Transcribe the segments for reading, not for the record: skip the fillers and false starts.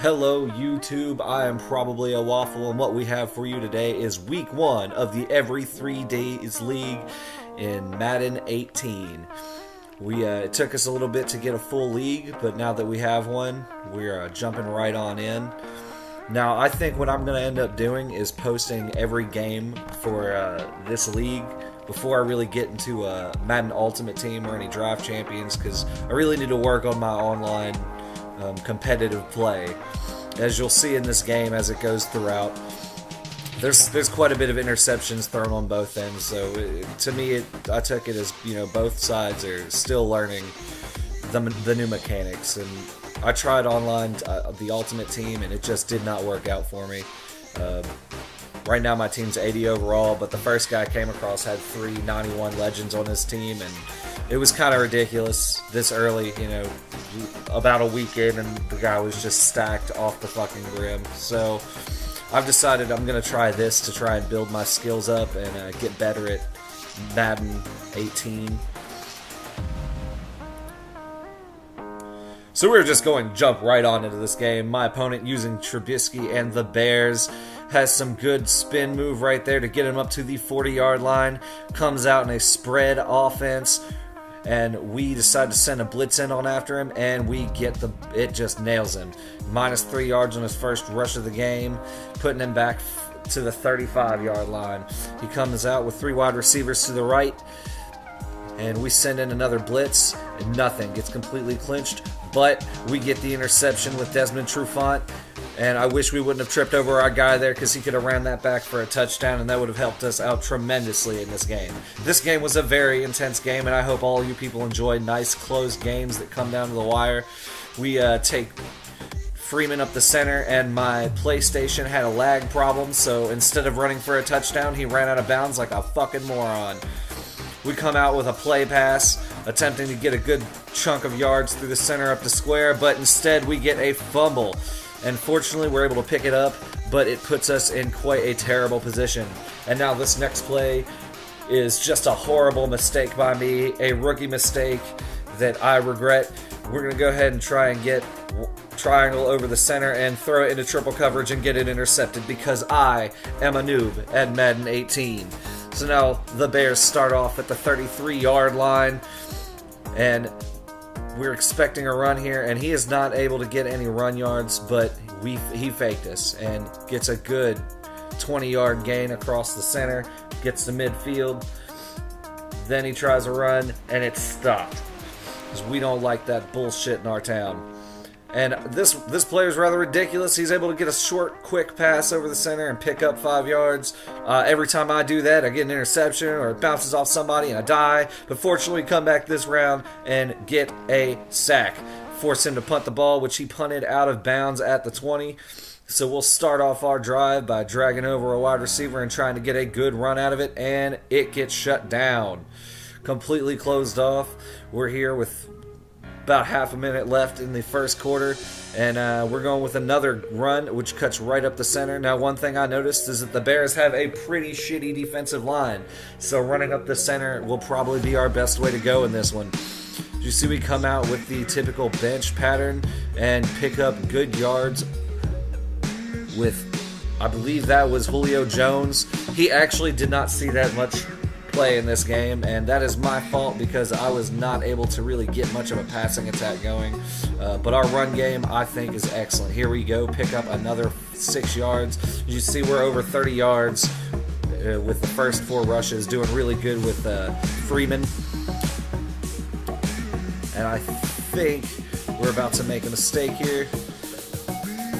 Hello YouTube, I am probably a waffle, and what we have for you today is week 1 of the Every 3 Days League in Madden 18. It took us a little bit to get a full league, but now that we have one, we're jumping right on in. Now, I think what I'm going to end up doing is posting every game for this league before I really get into Madden Ultimate Team or any draft champions, because I really need to work on my online competitive play. As you'll see in this game as it goes throughout, there's quite a bit of interceptions thrown on both ends, so to me I took it as, both sides are still learning the new mechanics. And I tried online the Ultimate Team and it just did not work out for me. Right now my team's 80 overall, but the first guy I came across had 3 91 legends on his team, and it was kind of ridiculous this early, about a week in, and the guy was just stacked off the fucking brim. So I've decided I'm going to try this to try and build my skills up and get better at Madden 18. So we're just going to jump right on into this game. My opponent, using Trubisky and the Bears, has some good spin move right there to get him up to the 40-yard line. Comes out in a spread offense, and we decide to send a blitz in on after him, and we get it just nails him. -3 yards on his first rush of the game, putting him back to the 35-yard line. He comes out with 3 wide receivers to the right, and we send in another blitz, and nothing. Gets completely clinched, but we get the interception with Desmond Trufant, and I wish we wouldn't have tripped over our guy there, because he could have ran that back for a touchdown, and that would have helped us out tremendously in this game. This game was a very intense game, and I hope all you people enjoy nice close games that come down to the wire. We take Freeman up the center, and my PlayStation had a lag problem, so instead of running for a touchdown, he ran out of bounds like a fucking moron. We come out with a play pass, attempting to get a good chunk of yards through the center up the square, but instead we get a fumble. And fortunately, we're able to pick it up, but it puts us in quite a terrible position. And now this next play is just a horrible mistake by me, a rookie mistake that I regret. We're going to go ahead and try and get triangle over the center and throw it into triple coverage and get it intercepted, because I am a noob at Madden 18. So now the Bears start off at the 33-yard line, and we're expecting a run here, and he is not able to get any run yards, but he faked us and gets a good 20-yard gain across the center, gets to midfield. Then he tries a run, and it's stopped, because we don't like that bullshit in our town. And this player is rather ridiculous. He's able to get a short, quick pass over the center and pick up 5 yards. Every time I do that, I get an interception or it bounces off somebody and I die. But fortunately, we come back this round and get a sack. Force him to punt the ball, which he punted out of bounds at the 20. So we'll start off our drive by dragging over a wide receiver and trying to get a good run out of it, and it gets shut down. Completely closed off. We're here with about half a minute left in the first quarter, and we're going with another run, which cuts right up the center. Now, one thing I noticed is that the Bears have a pretty shitty defensive line, so running up the center will probably be our best way to go in this one. You see, we come out with the typical bench pattern and pick up good yards with, I believe that was Julio Jones. He actually did not see that much play in this game, and that is my fault, because I was not able to really get much of a passing attack going. But our run game, I think, is excellent. Here we go, pick up another 6 yards. You see, we're over 30 yards with the first 4 rushes, doing really good with Freeman. And I think we're about to make a mistake here.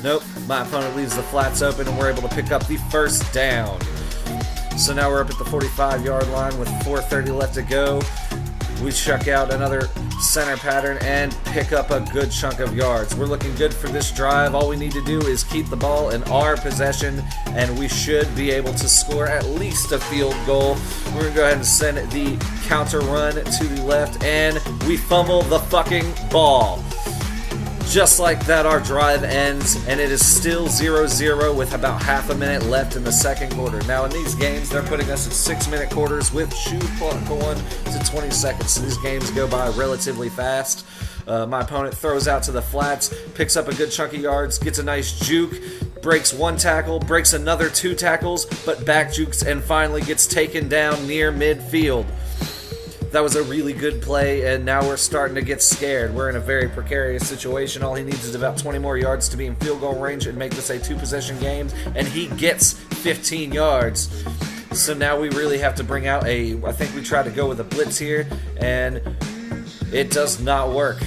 Nope, my opponent leaves the flats open, and we're able to pick up the first down. So now we're up at the 45-yard line with 4:30 left to go. We chuck out another center pattern and pick up a good chunk of yards. We're looking good for this drive. All we need to do is keep the ball in our possession, and we should be able to score at least a field goal. We're going to go ahead and send the counter run to the left, and we fumble the fucking ball. Just like that, our drive ends, and it is still 0-0 with about half a minute left in the second quarter. Now, in these games, they're putting us at 6-minute quarters with shoot clock going to 20 seconds, so these games go by relatively fast. My opponent throws out to the flats, picks up a good chunk of yards, gets a nice juke, breaks one tackle, breaks another 2 tackles, but back jukes and finally gets taken down near midfield. That was a really good play, and now we're starting to get scared. We're in a very precarious situation. All he needs is about 20 more yards to be in field goal range and make this a 2-possession game, and he gets 15 yards. So now we really have to bring out I think we tried to go with a blitz here, and it does not work.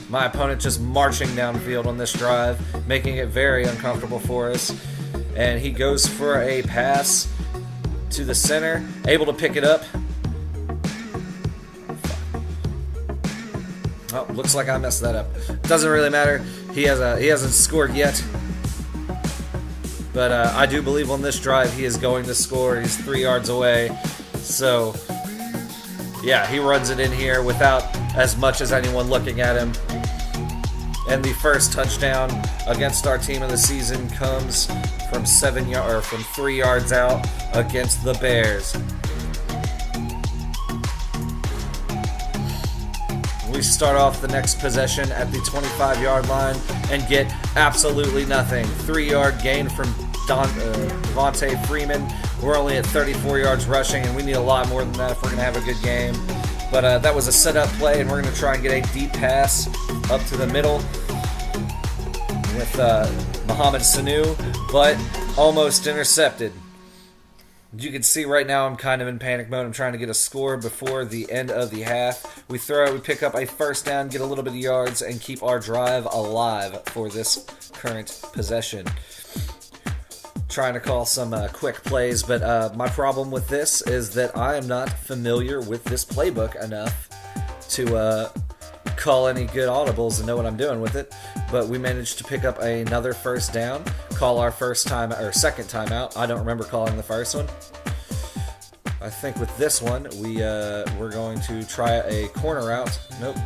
My opponent just marching downfield on this drive, making it very uncomfortable for us. And he goes for a pass to the center, able to pick it up. Oh, looks like I messed that up. Doesn't really matter. He hasn't scored yet. But I do believe on this drive he is going to score. He's 3 yards away. So, yeah, he runs it in here without as much as anyone looking at him. And the first touchdown against our team of the season comes from 3 yards out against the Bears. We start off the next possession at the 25-yard line and get absolutely nothing. 3-yard gain from Devontae Freeman. We're only at 34 yards rushing, and we need a lot more than that if we're going to have a good game. But that was a setup play, and we're going to try and get a deep pass up to the middle with Mohamed Sanu, but almost intercepted. You can see right now I'm kind of in panic mode. I'm trying to get a score before the end of the half. We pick up a first down, get a little bit of yards, and keep our drive alive for this current possession. Trying to call some quick plays, but my problem with this is that I am not familiar with this playbook enough to call any good audibles and know what I'm doing with it. But we managed to pick up another first down, call our second timeout. I don't remember calling the first one. I think with this one, we're going to try a corner route. Nope.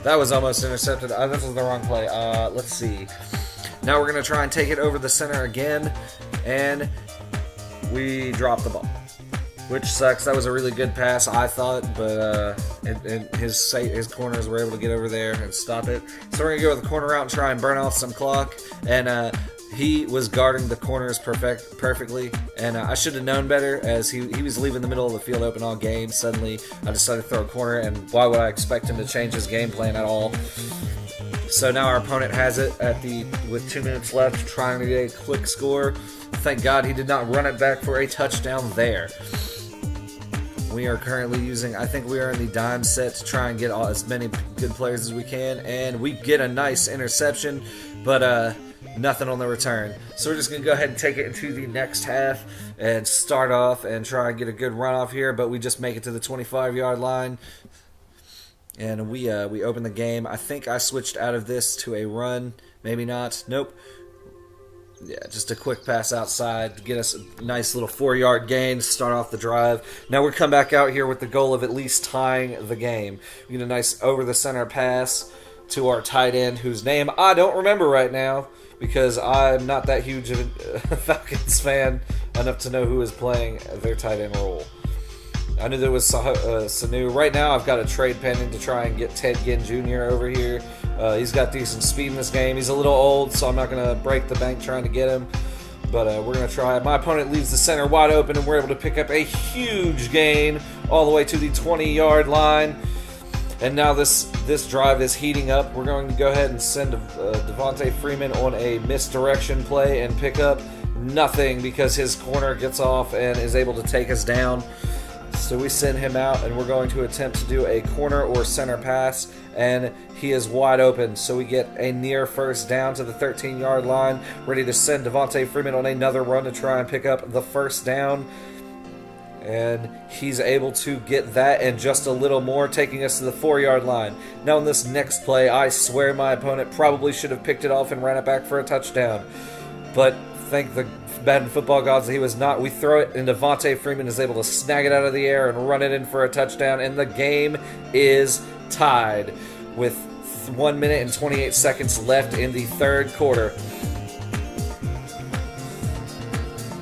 That was almost intercepted. This was the wrong play. Let's see. Now we're going to try and take it over the center again, and we drop the ball, which sucks. That was a really good pass, I thought, but his corners were able to get over there and stop it. So we're going to go with the corner route and try and burn off some clock, and he was guarding the corners perfectly, and I should have known better as he was leaving the middle of the field open all game. Suddenly, I decided to throw a corner, and why would I expect him to change his game plan at all? So now our opponent has it with 2 minutes left, trying to get a quick score. Thank God he did not run it back for a touchdown there. We are currently I think we are in the dime set to try and get as many good players as we can, and we get a nice interception, but nothing on the return. So we're just going to go ahead and take it into the next half and start off and try and get a good run off here, but we just make it to the 25-yard line. And we open the game. I think I switched out of this to a run. Maybe not. Nope. Yeah, just a quick pass outside to get us a nice little 4-yard gain to start off the drive. Now we come back out here with the goal of at least tying the game. We get a nice over-the-center pass to our tight end, whose name I don't remember right now because I'm not that huge of a Falcons fan enough to know who is playing their tight end role. I knew there was Sanu. Right now, I've got a trade pending to try and get Ted Ginn Jr. over here. He's got decent speed in this game. He's a little old, so I'm not going to break the bank trying to get him. But we're going to try. My opponent leaves the center wide open, and we're able to pick up a huge gain all the way to the 20-yard line. And now this drive is heating up. We're going to go ahead and send Devontae Freeman on a misdirection play and pick up nothing because his corner gets off and is able to take us down. So we send him out, and we're going to attempt to do a corner or center pass, and he is wide open. So we get a near first down to the 13-yard line, ready to send Devontae Freeman on another run to try and pick up the first down. And he's able to get that and just a little more, taking us to the 4-yard line. Now in this next play, I swear my opponent probably should have picked it off and ran it back for a touchdown. But thank the Madden football gods that he was not. We throw it, and Devontae Freeman is able to snag it out of the air and run it in for a touchdown, and the game is tied with 1 minute and 28 seconds left in the third quarter.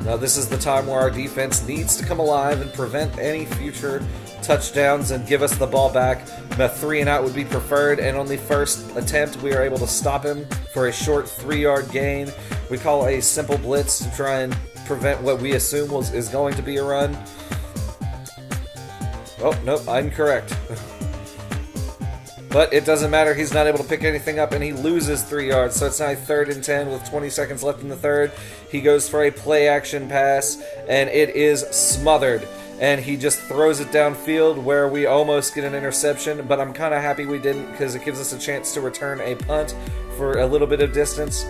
Now this is the time where our defense needs to come alive and prevent any future touchdowns and give us the ball back. A 3 and out would be preferred, and on the first attempt, we are able to stop him for a short 3-yard gain. We call a simple blitz to try and prevent what we assume is going to be a run. Oh, nope, incorrect. But it doesn't matter, he's not able to pick anything up, and he loses 3 yards, so it's now 3rd and 10 with 20 seconds left in the third. He goes for a play-action pass, and it is smothered. And he just throws it downfield where we almost get an interception, but I'm kind of happy we didn't because it gives us a chance to return a punt for a little bit of distance.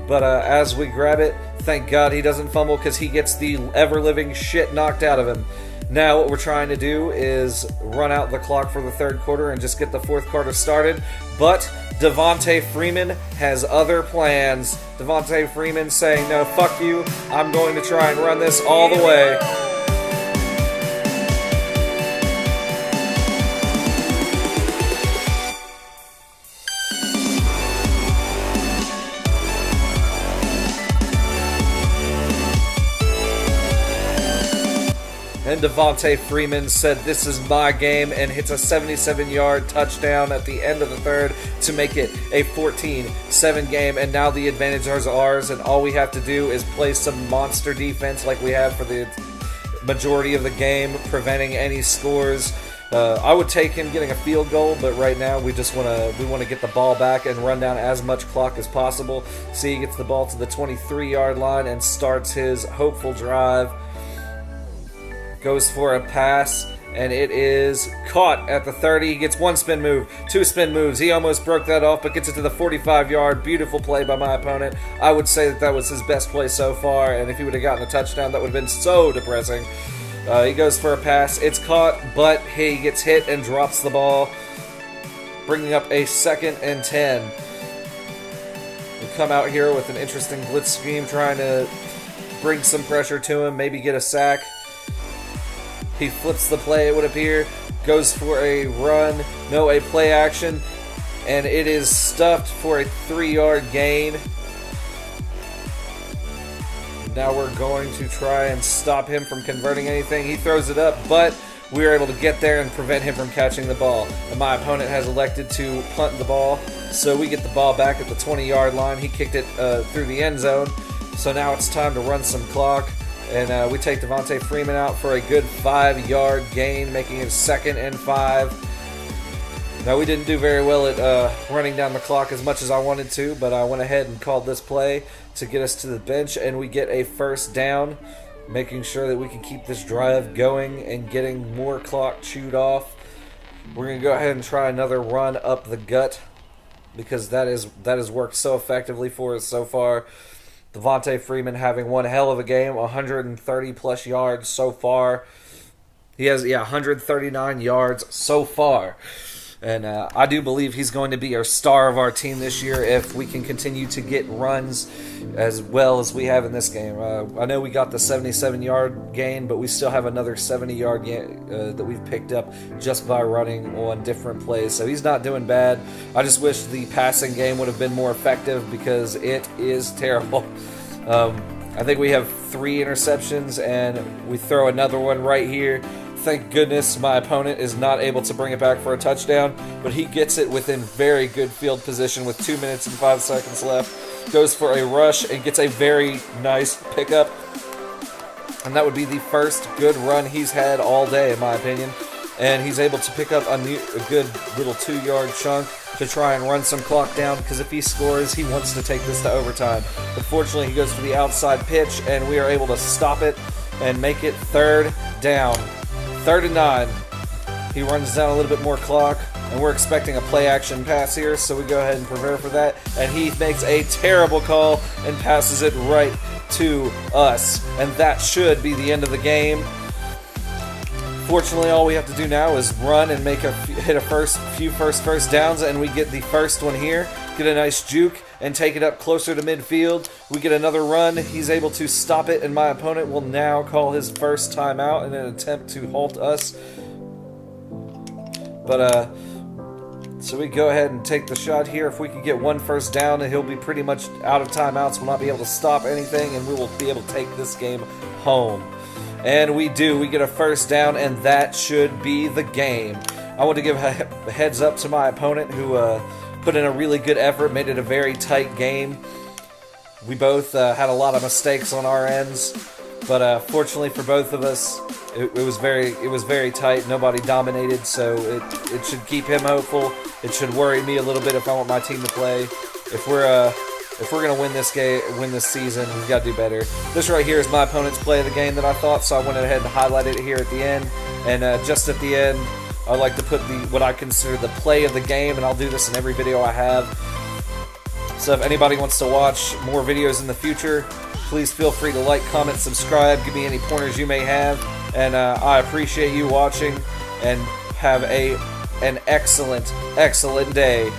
But as we grab it, thank God he doesn't fumble because he gets the ever-living shit knocked out of him. Now what we're trying to do is run out the clock for the third quarter and just get the fourth quarter started. But Devontae Freeman has other plans. Devontae Freeman saying, no, fuck you, I'm going to try and run this all the way. And Devontae Freeman said, this is my game, and hits a 77-yard touchdown at the end of the third to make it a 14-7 game. And now the advantage is ours, and all we have to do is play some monster defense like we have for the majority of the game, preventing any scores. I would take him getting a field goal, but right now we just want to get the ball back and run down as much clock as possible. See, he gets the ball to the 23-yard line and starts his hopeful drive. Goes for a pass, and it is caught at the 30. He gets 1 spin move, 2 spin moves. He almost broke that off, but gets it to the 45-yard. Beautiful play by my opponent. I would say that was his best play so far, and if he would have gotten a touchdown, that would have been so depressing. He goes for a pass. It's caught, but he gets hit and drops the ball, bringing up a 2nd and 10. We come out here with an interesting blitz scheme, trying to bring some pressure to him, maybe get a sack. He flips the play, it would appear, goes for a run, no, a play action, and it is stuffed for a 3-yard gain. Now we're going to try and stop him from converting anything. He throws it up, but we are able to get there and prevent him from catching the ball. And my opponent has elected to punt the ball, so we get the ball back at the 20-yard line. He kicked it through the end zone, so now it's time to run some clock. And we take Devontae Freeman out for a good 5-yard gain, making it 2nd and 5. Now, we didn't do very well at running down the clock as much as I wanted to, but I went ahead and called this play to get us to the bench, and we get a first down, making sure that we can keep this drive going and getting more clock chewed off. We're going to go ahead and try another run up the gut because that has worked so effectively for us so far. Devontae Freeman having one hell of a game, 130-plus yards so far. He has, 139 yards so far. And I do believe he's going to be our star of our team this year if we can continue to get runs as well as we have in this game. I know we got the 77-yard gain, but we still have another 70-yard gain that we've picked up just by running on different plays. So he's not doing bad. I just wish the passing game would have been more effective because it is terrible. I think we have 3 interceptions, and we throw another one right here. Thank goodness my opponent is not able to bring it back for a touchdown, but he gets it within very good field position with 2 minutes and 5 seconds left. Goes for a rush and gets a very nice pickup. And that would be the first good run he's had all day, in my opinion. And he's able to pick up a good little 2-yard chunk to try and run some clock down, because if he scores, he wants to take this to overtime. But fortunately, he goes for the outside pitch, and we are able to stop it and make it 3rd down. 3rd and 9. He runs down a little bit more clock, and we're expecting a play-action pass here, so we go ahead and prepare for that. And he makes a terrible call and passes it right to us. And that should be the end of the game. Fortunately, all we have to do now is run and hit a few first downs, and we get the first one here. Get a nice juke and take it up closer to midfield. We get another run. He's able to stop it, and my opponent will now call his first timeout in an attempt to halt us. But so we go ahead and take the shot here. If we can get 1 first down, and he'll be pretty much out of timeouts, will not be able to stop anything, and we will be able to take this game home. And we do. We get a first down, and that should be the game. I want to give a heads up to my opponent who put in a really good effort, made it a very tight game. We both had a lot of mistakes on our ends, but fortunately for both of us, it was very tight. Nobody dominated, so it should keep him hopeful. It should worry me a little bit if I want my team to play. If we're gonna win this season, we've got to do better. This right here is my opponent's play of the game that I thought, so I went ahead and highlighted it here at the end. And just at the end, I like to put what I consider the play of the game, and I'll do this in every video I have. So if anybody wants to watch more videos in the future, please feel free to like, comment, subscribe, give me any pointers you may have, and I appreciate you watching, and have an excellent day.